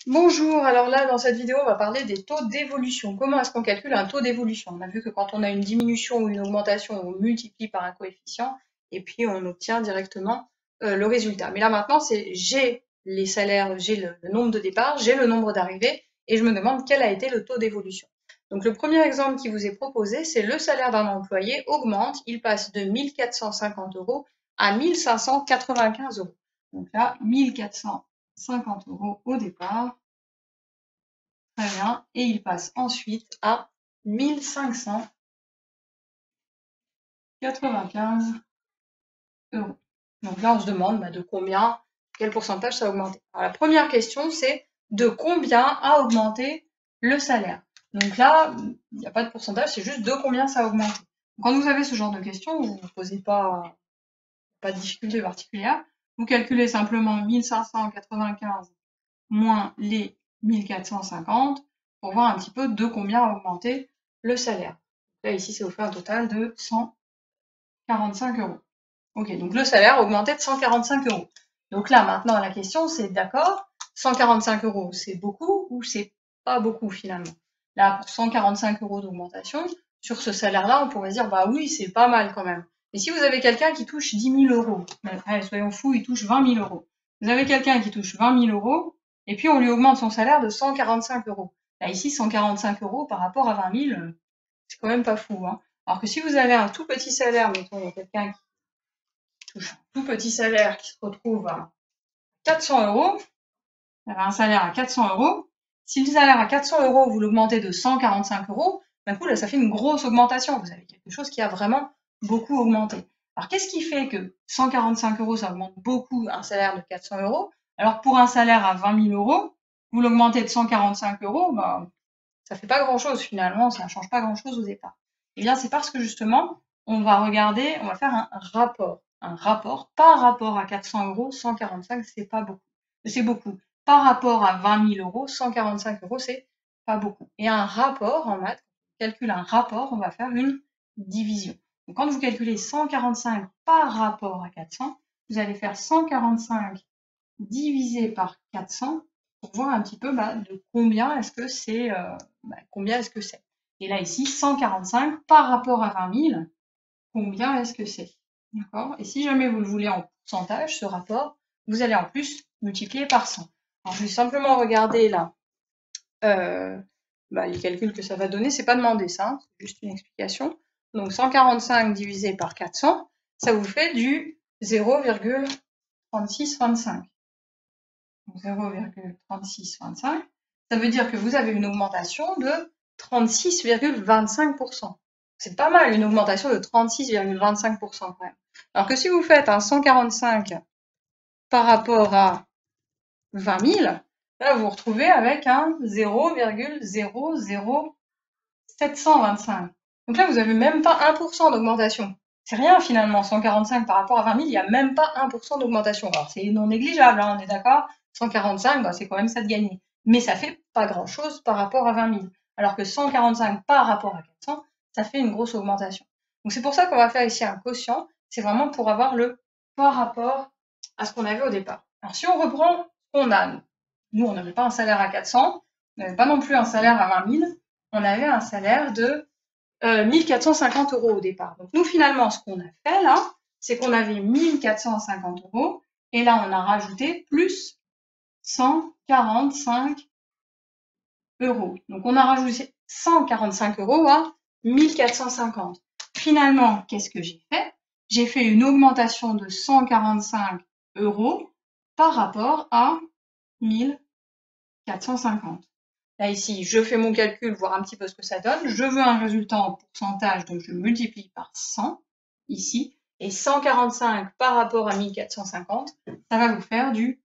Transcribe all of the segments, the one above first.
Bonjour, alors là dans cette vidéo on va parler des taux d'évolution. Comment est-ce qu'on calcule un taux d'évolution? On a vu que quand on a une diminution ou une augmentation, on multiplie par un coefficient et puis on obtient directement le résultat. Mais là maintenant c'est j'ai les salaires, j'ai le nombre de départs, j'ai le nombre d'arrivées et je me demande quel a été le taux d'évolution. Donc le premier exemple qui vous est proposé, c'est le salaire d'un employé augmente, il passe de 1450 euros à 1595 euros. Donc là, 1450 euros au départ. Très bien. Et il passe ensuite à 1595 euros. Donc là, on se demande de combien, quel pourcentage ça a augmenté. Alors, la première question, c'est de combien a augmenté le salaire. Donc là, il n'y a pas de pourcentage, c'est juste de combien ça a augmenté. Quand vous avez ce genre de questions, vous ne vous posez pas de difficulté particulière. Vous calculez simplement 1595 moins les 1450 pour voir un petit peu de combien a augmenté le salaire. Là, ici, ça vous fait un total de 145 euros. Ok, donc le salaire a augmenté de 145 euros. Donc là, maintenant, la question, c'est d'accord, 145 euros, c'est beaucoup ou c'est pas beaucoup finalement? Là, pour 145 euros d'augmentation, sur ce salaire-là, on pourrait dire, bah oui, c'est pas mal quand même. Mais si vous avez quelqu'un qui touche 10 000 euros, allez, soyons fous, il touche 20 000 euros. Vous avez quelqu'un qui touche 20 000 euros, et puis on lui augmente son salaire de 145 euros. Là, ici, 145 euros par rapport à 20 000, c'est quand même pas fou, hein. Alors que si vous avez un tout petit salaire, mettons, il y a quelqu'un qui touche un tout petit salaire qui se retrouve à 400 euros, vous avez un salaire à 400 euros. Si le salaire à 400 euros, vous l'augmentez de 145 euros, d'un coup, là, ça fait une grosse augmentation. Vous avez quelque chose qui a vraiment beaucoup augmenté. Alors, qu'est-ce qui fait que 145 euros, ça augmente beaucoup un salaire de 400 euros, alors pour un salaire à 20 000 euros, vous l'augmentez de 145 euros, bah, ça fait pas grand-chose finalement, ça ne change pas grand-chose au départ. Eh bien, c'est parce que justement, on va regarder, on va faire un rapport. Un rapport par rapport à 400 euros, 145, c'est pas beaucoup. C'est beaucoup. Par rapport à 20 000 euros, 145 euros, c'est pas beaucoup. Et un rapport en maths, quand on calcule un rapport, on va faire une division. Donc, quand vous calculez 145 par rapport à 400, vous allez faire 145 divisé par 400 pour voir un petit peu de combien est-ce que c'est. Combien est-ce que c'est. Et là, ici, 145 par rapport à 20 000, combien est-ce que c'est? D'accord? Et si jamais vous le voulez en pourcentage, ce rapport, vous allez en plus multiplier par 100. Alors, je vais simplement regarder là les calculs que ça va donner. C'est pas demandé ça, hein, c'est juste une explication. Donc, 145 divisé par 400, ça vous fait du 0,3625. 0,3625. Ça veut dire que vous avez une augmentation de 36,25%. C'est pas mal, une augmentation de 36,25% quand même. Alors que si vous faites un 145 par rapport à 20 000, là vous vous retrouvez avec un 0,00725. Donc là, vous n'avez même pas 1% d'augmentation. C'est rien finalement, 145 par rapport à 20 000, il n'y a même pas 1% d'augmentation. Alors c'est non négligeable, hein, on est d'accord, 145, c'est quand même ça de gagner. Mais ça fait pas grand-chose par rapport à 20 000. Alors que 145 par rapport à 400, ça fait une grosse augmentation. Donc c'est pour ça qu'on va faire ici un quotient, c'est vraiment pour avoir le par rapport à ce qu'on avait au départ. Alors si on reprend ce qu'on a, nous on n'avait pas un salaire à 400, on n'avait pas non plus un salaire à 20 000, on avait un salaire de 1450 euros au départ. Donc nous, finalement, ce qu'on a fait là, c'est qu'on avait 1450 euros et là, on a rajouté plus 145 euros. Donc on a rajouté 145 euros à 1450. Finalement, qu'est-ce que j'ai fait? J'ai fait une augmentation de 145 euros par rapport à 1450. Là, ici, je fais mon calcul, voir un petit peu ce que ça donne. Je veux un résultat en pourcentage, donc je multiplie par 100, ici. Et 145 par rapport à 1450, ça va vous faire du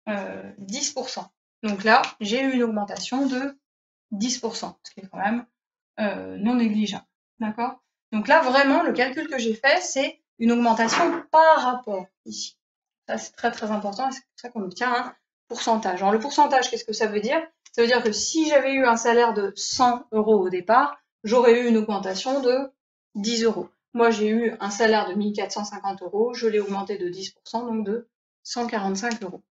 10%. Donc là, j'ai eu une augmentation de 10%, ce qui est quand même non négligeable. D'accord? Donc là, vraiment, le calcul que j'ai fait, c'est une augmentation par rapport, ici. Ça, c'est très très important et c'est pour ça qu'on obtient un pourcentage. Alors, le pourcentage, qu'est-ce que ça veut dire? Ça veut dire que si j'avais eu un salaire de 100 euros au départ, j'aurais eu une augmentation de 10 euros. Moi, j'ai eu un salaire de 1450 euros, je l'ai augmenté de 10%, donc de 145 euros.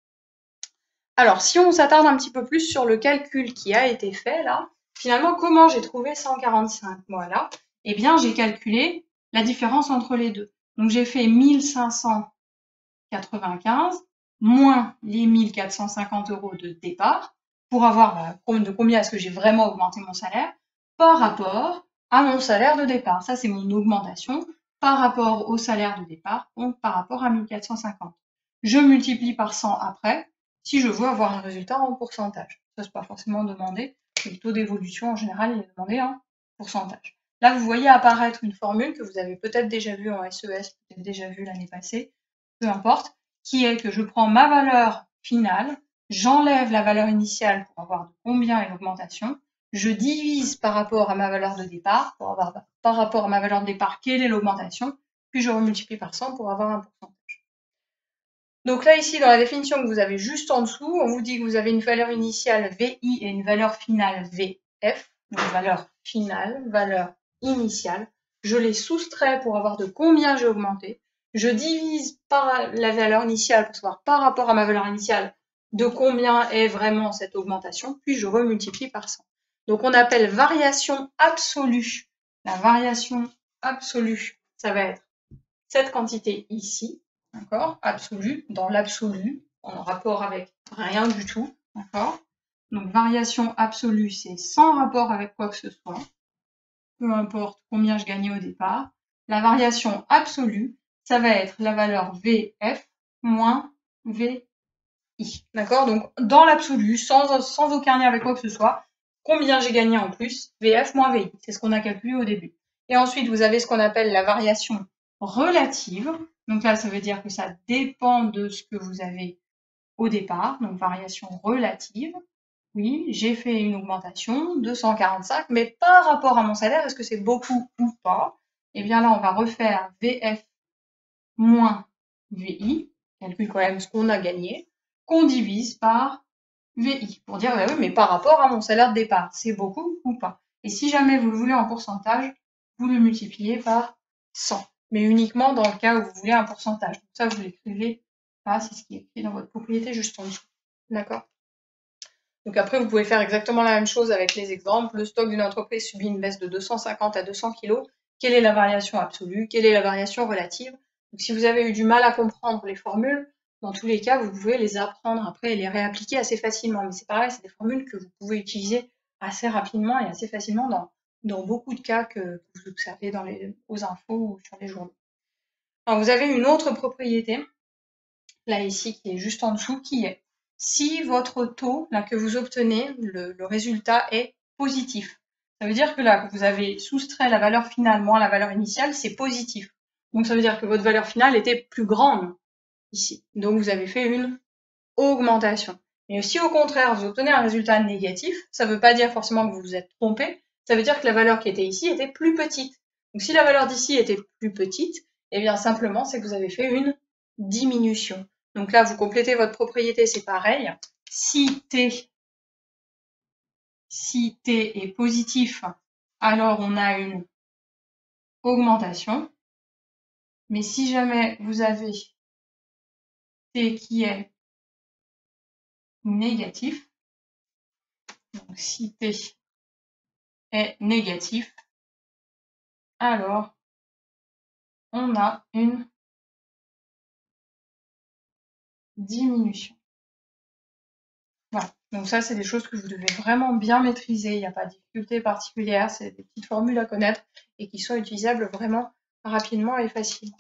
Alors, si on s'attarde un petit peu plus sur le calcul qui a été fait là, finalement, comment j'ai trouvé 145? Voilà. Eh bien, j'ai calculé la différence entre les deux. Donc, j'ai fait 1595 moins les 1450 € de départ pour avoir de combien est-ce que j'ai vraiment augmenté mon salaire par rapport à mon salaire de départ. Ça, c'est mon augmentation par rapport au salaire de départ, donc par rapport à 1450. Je multiplie par 100 après si je veux avoir un résultat en pourcentage. Ça, c'est pas forcément demandé. Le taux d'évolution, en général, il est demandé en pourcentage. Là, vous voyez apparaître une formule que vous avez peut-être déjà vue en SES, peut-être déjà vue l'année passée, peu importe, qui est que je prends ma valeur finale, j'enlève la valeur initiale pour avoir de combien est l'augmentation, je divise par rapport à ma valeur de départ, pour avoir par rapport à ma valeur de départ quelle est l'augmentation, puis je remultiplie par 100 pour avoir un pourcentage. Donc là, ici, dans la définition que vous avez juste en dessous, on vous dit que vous avez une valeur initiale VI et une valeur finale VF. Donc valeur finale, valeur initiale. Je les soustrais pour avoir de combien j'ai augmenté. Je divise par la valeur initiale pour savoir par rapport à ma valeur initiale de combien est vraiment cette augmentation, puis je remultiplie par 100. Donc on appelle variation absolue. La variation absolue, ça va être cette quantité ici, d'accord, absolue, dans l'absolu, en rapport avec rien du tout, d'accord. Donc variation absolue, c'est sans rapport avec quoi que ce soit, peu importe combien je gagnais au départ. La variation absolue, ça va être la valeur VF moins VI, d'accord. Donc dans l'absolu, sans aucun lien avec quoi que ce soit, combien j'ai gagné en plus, VF moins VI, c'est ce qu'on a calculé au début. Et ensuite, vous avez ce qu'on appelle la variation relative. Donc là, ça veut dire que ça dépend de ce que vous avez au départ, donc variation relative. Oui, j'ai fait une augmentation de 145, mais par rapport à mon salaire, est-ce que c'est beaucoup ou pas? Eh bien là, on va refaire VF moins VI, calcule quand même ce qu'on a gagné, qu'on divise par VI, pour dire, bah oui, mais par rapport à mon salaire de départ, c'est beaucoup ou pas? Et si jamais vous le voulez en pourcentage, vous le multipliez par 100, mais uniquement dans le cas où vous voulez un pourcentage. Donc ça, vous l'écrivez pas, c'est ce qui est écrit dans votre propriété juste en dessous. D'accord? Donc après, vous pouvez faire exactement la même chose avec les exemples. Le stock d'une entreprise subit une baisse de 250 à 200 kg. Quelle est la variation absolue? Quelle est la variation relative? Donc si vous avez eu du mal à comprendre les formules, dans tous les cas, vous pouvez les apprendre après et les réappliquer assez facilement. Mais c'est pareil, c'est des formules que vous pouvez utiliser assez rapidement et assez facilement dans beaucoup de cas que vous observez aux infos ou sur les journaux. Alors vous avez une autre propriété, là ici, qui est juste en dessous, qui est si votre taux là, que vous obtenez, le résultat est positif. Ça veut dire que là, vous avez soustrait la valeur finale moins la valeur initiale, c'est positif. Donc ça veut dire que votre valeur finale était plus grande ici. Donc vous avez fait une augmentation. Mais si au contraire, vous obtenez un résultat négatif, ça ne veut pas dire forcément que vous vous êtes trompé, ça veut dire que la valeur qui était ici était plus petite. Donc si la valeur d'ici était plus petite, eh bien simplement c'est que vous avez fait une diminution. Donc là, vous complétez votre propriété, c'est pareil. Si t est positif, alors on a une augmentation. Mais si jamais vous avez t qui est négatif, donc si t est négatif, alors on a une diminution. Voilà. Donc ça, c'est des choses que vous devez vraiment bien maîtriser. Il n'y a pas de difficulté particulière. C'est des petites formules à connaître et qui sont utilisables vraiment rapidement et facilement.